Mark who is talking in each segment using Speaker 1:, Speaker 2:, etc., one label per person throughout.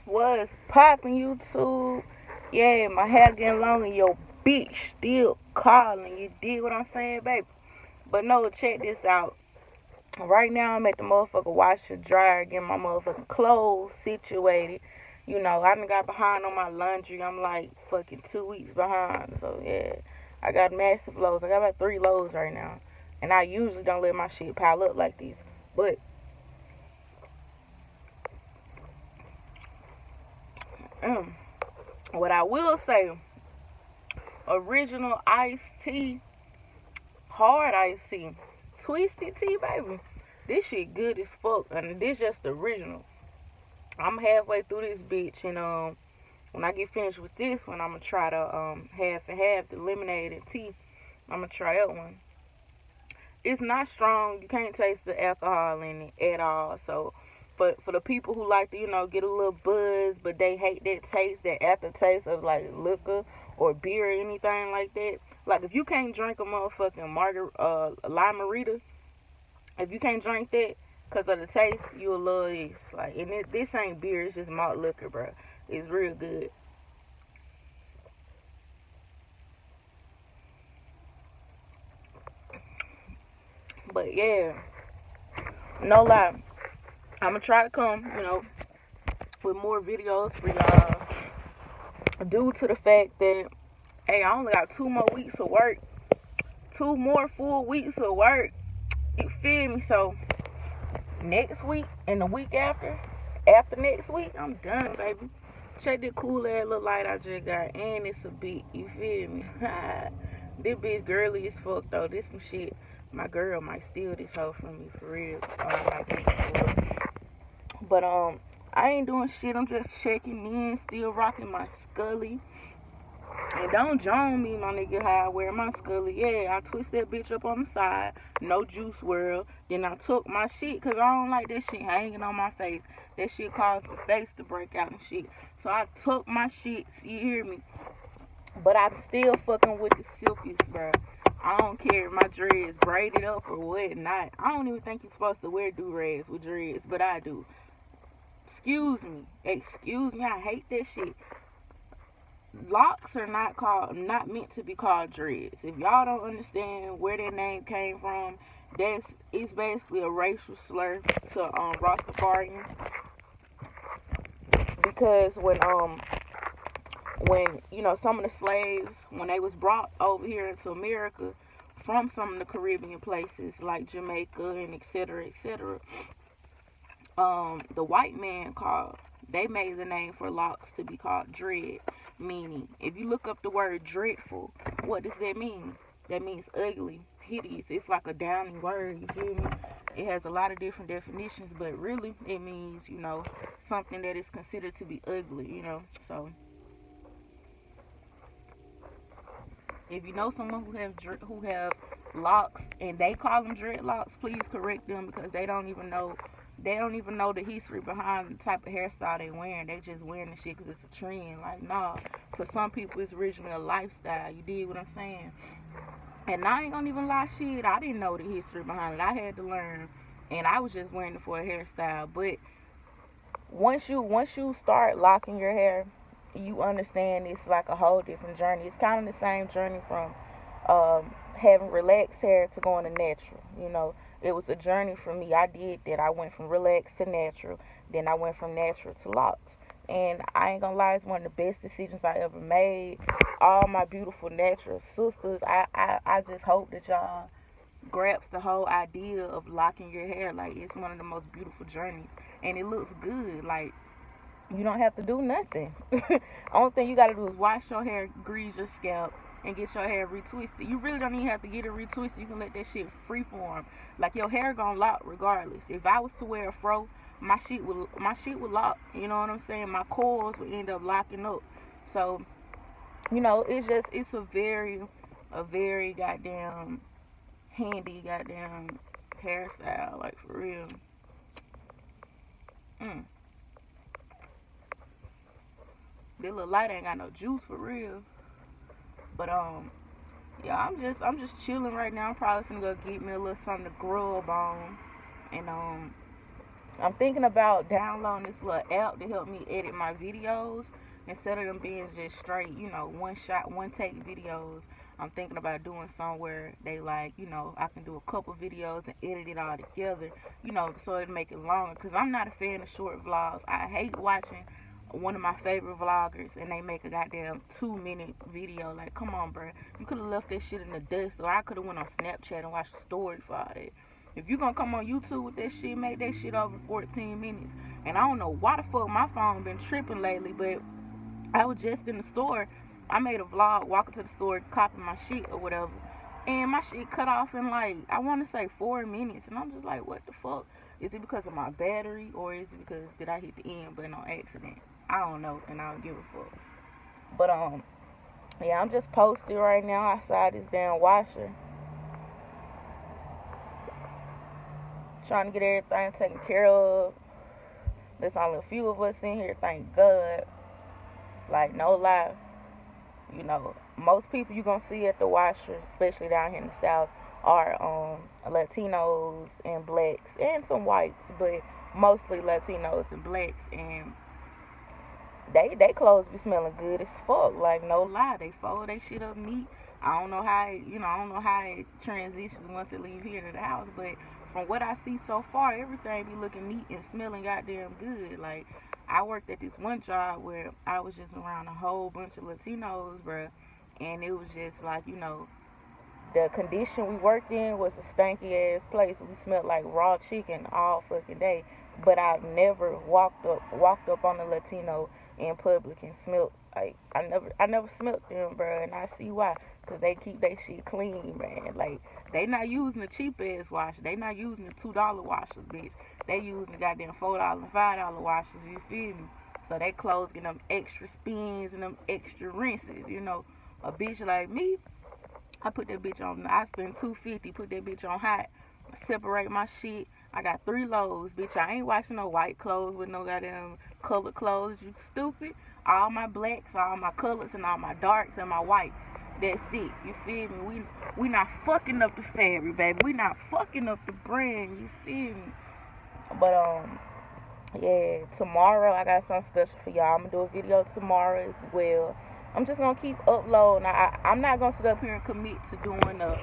Speaker 1: Was popping YouTube. Yeah, my hair getting long and your bitch still calling. You dig what I'm saying, baby? But no, check this out. Right now I'm at the motherfucker washer dryer getting my motherfucking clothes situated. You know, I done got behind on my laundry. I'm like fucking 2 weeks behind. So yeah. I got massive loads. I got about 3 loads right now. And I usually don't let my shit pile up like this. But um, what I will say, original iced tea, hard iced tea, twisted tea, baby. This shit good as fuck, and this just the original. I'm halfway through this bitch, and when I get finished with this one, I'ma try the half and half, the lemonade and tea. I'ma try that one. It's not strong. You can't taste the alcohol in it at all. So for the people who like to, get a little buzz, but they hate that taste, that aftertaste of like liquor or beer or anything like that. Like if you can't drink a motherfucking lime marita, if you can't drink that because of the taste, you'll love this. Like, and this ain't beer, it's just malt liquor, bro. It's real good. But yeah, no lie, I'ma try to come, with more videos for y'all. Due to the fact that, hey, I only got 2 more weeks of work, 2 more full weeks of work. You feel me? So next week and the week after next week, I'm done, baby. Check the cool ass little light I just got, and it's a beat. You feel me? This bitch girly as fuck though. This some shit. My girl might steal this hoe from me for real. But I ain't doing shit. I'm just checking in, still rocking my Scully. And don't join me, my nigga, how I wear my Scully. Yeah, I twist that bitch up on the side. No Juice World. Then I took my shit because I don't like that shit hanging on my face. That shit caused the face to break out and shit. So I took my shit. You hear me? But I'm still fucking with the silkies, bro. I don't care if my dreads braided up or what not. I don't even think you're supposed to wear do-rags with dreads, but I do. Excuse me. Excuse me. I hate that shit. Locks are not meant to be called dreads. If y'all don't understand where that name came from, it's basically a racial slur to Rastafarians. Because when some of the slaves, when they was brought over here into America from some of the Caribbean places like Jamaica and etc., the white man they made the name for locks to be called dread. Meaning, if you look up the word dreadful, what does that mean? That means ugly, hideous. It's like a downy word, you feel me? It has a lot of different definitions, but really it means, something that is considered to be ugly. So if you know someone who have locks and they call them dreadlocks, please correct them because they don't even know the history behind the type of hairstyle they wearing. They just wearing the shit because it's a trend. Like, nah, for some people it's originally a lifestyle. You dig what I'm saying? And I ain't gonna even lie, shit, I didn't know the history behind it. I had to learn, and I was just wearing it for a hairstyle. But once you start locking your hair, you understand it's like a whole different journey. It's kind of the same journey from having relaxed hair to going to natural. It was a journey for me. I did that. I went from relaxed to natural. Then I went from natural to locks. And I ain't gonna lie, it's one of the best decisions I ever made. All my beautiful natural sisters, I just hope that y'all grasp the whole idea of locking your hair. Like, it's one of the most beautiful journeys. And it looks good. Like, you don't have to do nothing. Only thing you gotta do is wash your hair, grease your scalp, and get your hair retwisted. You really don't even have to get it retwisted. You can let that shit freeform. Like, your hair gonna lock regardless. If I was to wear a fro, my shit would lock. You know what I'm saying? My coils would end up locking up. So, it's a very goddamn handy goddamn hairstyle. Like, for real. Mm. That little light ain't got no juice for real. But yeah, I'm just chilling right now. I'm probably finna go get me a little something to grub on, and I'm thinking about downloading this little app to help me edit my videos instead of them being just straight, one shot, one take videos. I'm thinking about doing somewhere they like, I can do a couple videos and edit it all together, so it make it longer. Cause I'm not a fan of short vlogs. I hate watching one of my favorite vloggers and they make a goddamn 2-minute video. Like, come on, bro. You could have left that shit in the dust, or I could have went on Snapchat and watched the story for all that. If you gonna come on YouTube with that shit, make that shit over 14 minutes. And I don't know why the fuck my phone been tripping lately, but I was just in the store. I made a vlog walking to the store, copying my shit or whatever. And my shit cut off in like, I want to say 4 minutes. And I'm just like, what the fuck? Is it because of my battery, or is it because did I hit the end button on accident? I don't know, and I don't give a fuck. But yeah, I'm just posted right now outside this damn washer, trying to get everything taken care of. There's only a few of us in here, thank God. Like, no lie. Most people you gonna see at the washer, especially down here in the South, are Latinos and blacks and some whites, but mostly Latinos and blacks. And they clothes be smelling good as fuck. Like, no lie, they fold they shit up neat. I don't know how it transitions once it leaves here to the house, but from what I see so far, everything be looking neat and smelling goddamn good. Like, I worked at this one job where I was just around a whole bunch of Latinos, bruh, and it was just like, the condition we worked in was a stanky ass place. We smelled like raw chicken all fucking day. But I've never walked up on a Latino in public and smelled like I never smelled them, bro, and I see why. Cause they keep their shit clean, man. Like, they not using the cheap ass washer. They not using the $2 washers, bitch. They using the goddamn $4 and $5 washers. You feel me? So they clothes get them extra spins and them extra rinses. A bitch like me, I put that bitch on. I spend $250. Put that bitch on hot. Separate my shit. I got 3 loads, bitch. I ain't washing no white clothes with no goddamn colored clothes. You stupid. All my blacks, all my colors, and all my darks and my whites. That's it. You feel me? We not fucking up the fabric, baby. We not fucking up the brand. You feel me? But yeah. Tomorrow I got something special for y'all. I'm gonna do a video tomorrow as well. I'm just gonna keep uploading. I'm not gonna sit up here and commit to doing the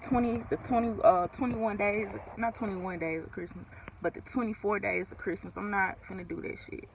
Speaker 1: 21 days, not 21 days of Christmas, but the 24 days of Christmas. I'm not finna do that shit,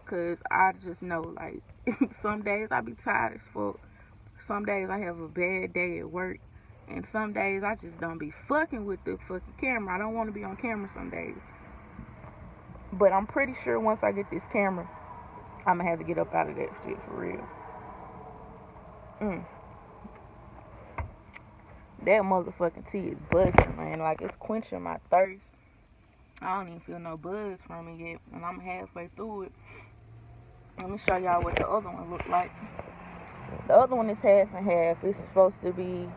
Speaker 1: cause I just know, like, some days I be tired as fuck. Some days I have a bad day at work, and some days I just don't be fucking with the fucking camera. I don't want to be on camera some days. But I'm pretty sure once I get this camera, I'm gonna have to get up out of that shit for real. That motherfucking tea is busting, man. Like, it's quenching my thirst. I don't even feel no buzz from it yet, and I'm halfway through it. Let me show y'all what the other one look like. The other one is half and half. It's supposed to be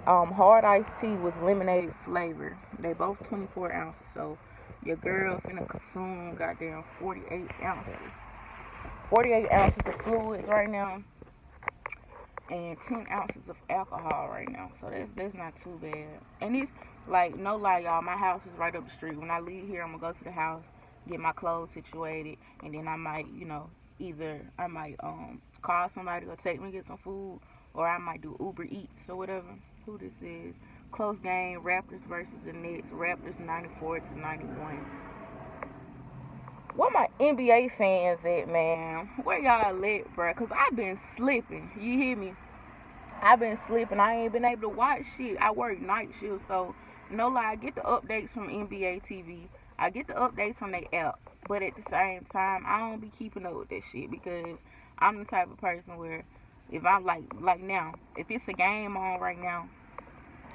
Speaker 1: hard iced tea with lemonade flavor. They both 24 ounces, so your girl finna consume goddamn 48 ounces. 48 ounces of fluids right now, and 10 ounces of alcohol right now. So that's not too bad. And it's like, no lie, y'all, my house is right up the street. When I leave here, I'm gonna go to the house, get my clothes situated, and then I might, either I might call somebody or take me to get some food, or I might do Uber Eats or whatever. Who this is? Close game, Raptors versus the Knicks. Raptors 94-91. Where my NBA fans at, man? Where y'all at, bro? Cause I've been slipping. You hear me? I've been slipping. I ain't been able to watch shit. I work night shift, so no lie. I get the updates from NBA TV. I get the updates from their app. But at the same time, I don't be keeping up with that shit, because I'm the type of person where if I'm like now, if it's a game on right now,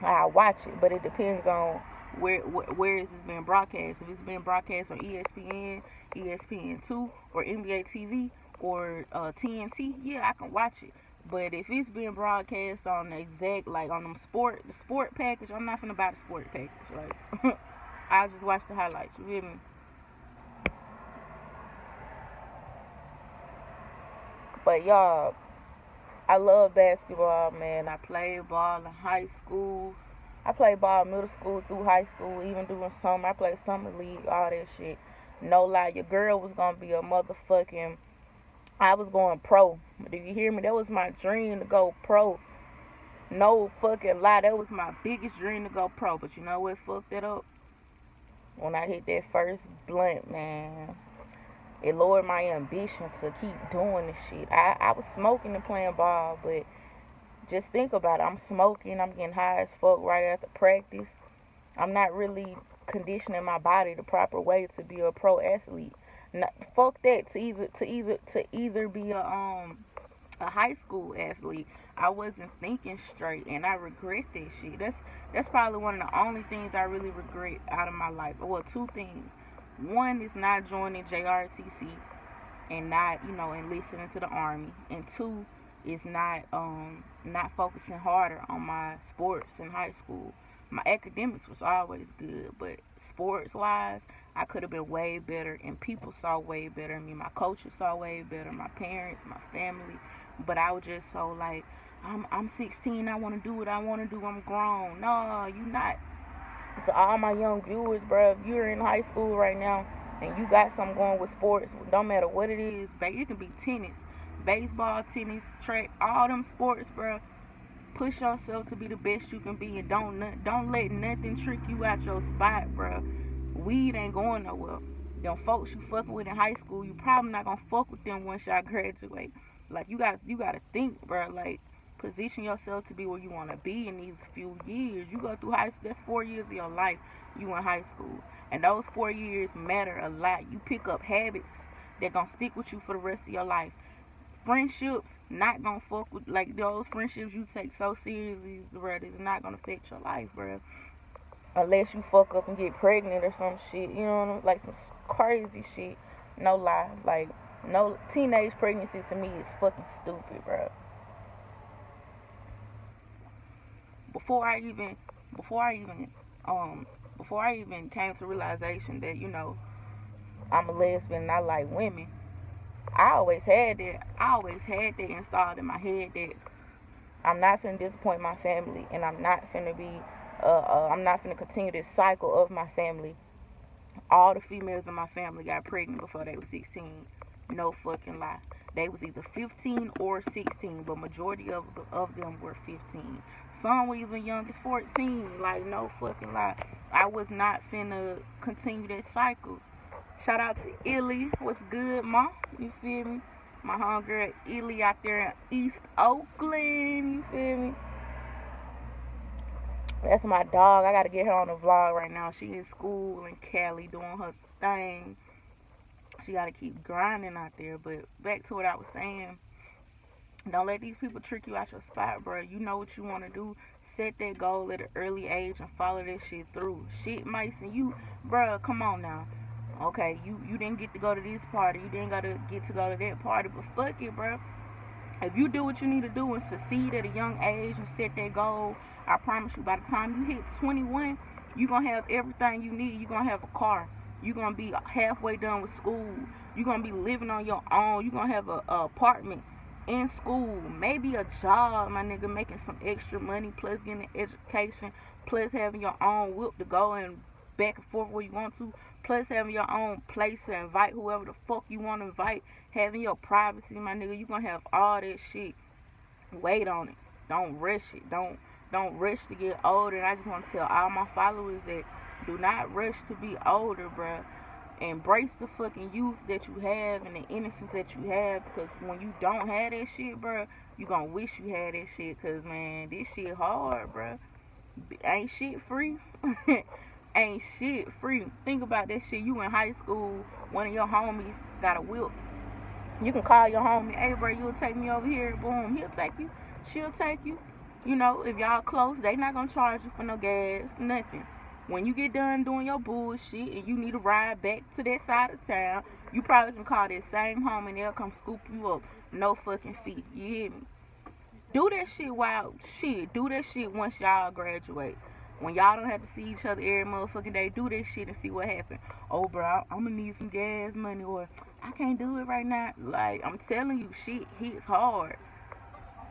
Speaker 1: I'll watch it. But it depends on where is this being broadcast. If it's being broadcast on ESPN, ESPN2, or NBA TV, or TNT, yeah, I can watch it. But if it's being broadcast on the exact, like on the sport package, I'm not finna buy the sport package. Like, I'll just watch the highlights. You feel me? But y'all, I love basketball, man. I played ball in high school. I played ball middle school through high school, even during summer. I played summer league, all that shit. No lie, your girl was gonna be a motherfucking. I was going pro. Do you hear me? That was my dream to go pro. No fucking lie, that was my biggest dream to go pro. But you know what fucked it up? When I hit that first blunt, man, it lowered my ambition to keep doing this shit. I was smoking and playing ball, but just think about it. I'm smoking, I'm getting high as fuck right after practice. I'm not really conditioning my body the proper way to be a pro athlete. Not, fuck that, to either be a high school athlete. I wasn't thinking straight, and I regret that shit. That's probably one of the only things I really regret out of my life. Well, two things. One is not joining JRTC and not, and listening to the army. And two is not focusing harder on my sports in high school. My academics was always good, but sports wise, I could have been way better, and people saw way better than me. My coaches saw way better, my parents, my family. But I was just so like, I'm 16. I want to do what I want to do. I'm grown. No, you not. To all my young viewers, bro, if you're in high school right now and you got something going with sports, don't matter what it is, it can be tennis, baseball, tennis, track, all them sports, bro. Push yourself to be the best you can be, and don't let nothing trick you out your spot, bro. Weed ain't going nowhere. Them folks you fucking with in high school, you probably not gonna fuck with them once y'all graduate. Like you gotta think, bro. Like position yourself to be where you wanna be in these few years. You go through high school. That's 4 years of your life. You in high school, and those 4 years matter a lot. You pick up habits that gonna stick with you for the rest of your life. Friendships not gonna fuck with, like, those friendships you take so seriously, bro. It's not gonna affect your life, bro. Unless you fuck up and get pregnant or some shit, you know what I mean? Like some crazy shit. No lie, like no teenage pregnancy to me is fucking stupid, bro. Before I even, before I even, before I even came to realization that I'm a lesbian and I like women, I always had that installed in my head that I'm not finna disappoint my family, and I'm not finna continue this cycle of my family. All the females in my family got pregnant before they were 16. No fucking lie. They was either 15 or 16, but majority of them were 15. Some were even young as 14. Like, no fucking lie. I was not finna continue that cycle. Shout out to Illy. What's good, ma? You feel me? My homegirl Illy out there in East Oakland. You feel me? That's my dog. I gotta get her on the vlog right now. She in school in Cali doing her thing. She gotta keep grinding out there. But back to what I was saying. Don't let these people trick you out your spot, bro. You know what you want to do. Set that goal at an early age and follow that shit through. Shit might send you, bro. Come on now. Okay, you didn't get to go to this party. You didn't gotta get to go to that party. But fuck it, bro. If you do what you need to do and succeed at a young age and set that goal, I promise you, by the time you hit 21, you're going to have everything you need. You're going to have a car. You're going to be halfway done with school. You're going to be living on your own. You're going to have a apartment in school. Maybe a job, my nigga, making some extra money, plus getting an education, plus having your own whip to go and back and forth where you want to, plus having your own place to invite whoever the fuck you want to invite, having your privacy, my nigga. You gonna have all that shit. Wait on it. Don't rush it. Don't rush to get older. And I just want to tell all my followers that do not rush to be older, bruh. Embrace the fucking youth that you have and the innocence that you have, because when you don't have that shit, bruh, you gonna wish you had that shit, because, man, this shit hard, bruh. Ain't shit free. Ain't shit free. Think about that shit. You in high school, one of your homies got a whip. You can call your homie, hey bro, you'll take me over here. Boom, he'll take you. She'll take you. If y'all close, they not gonna charge you for no gas, nothing. When you get done doing your bullshit and you need a ride back to that side of town, you probably can call that same homie and they'll come scoop you up. No fucking fee. You hear me? Do that shit while shit. Do that shit once y'all graduate. When y'all don't have to see each other every motherfucking day, do that shit and see what happens. Oh, bro, I'm gonna need some gas money, or I can't do it right now. Like, I'm telling you, shit hits hard.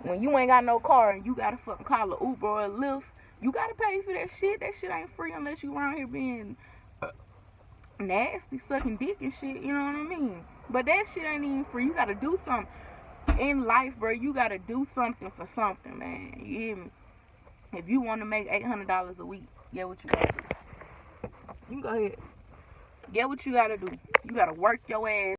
Speaker 1: When you ain't got no car and you gotta fucking call a Uber or a Lyft, You gotta pay for that shit. That shit ain't free unless you around here being nasty, sucking dick and shit. You know what I mean? But that shit ain't even free. You gotta do something in life, bro. You gotta do something for something, man. You hear me? If you want to make $800 a week, get what you gotta do. You go ahead. Get what you gotta do. You gotta work your ass.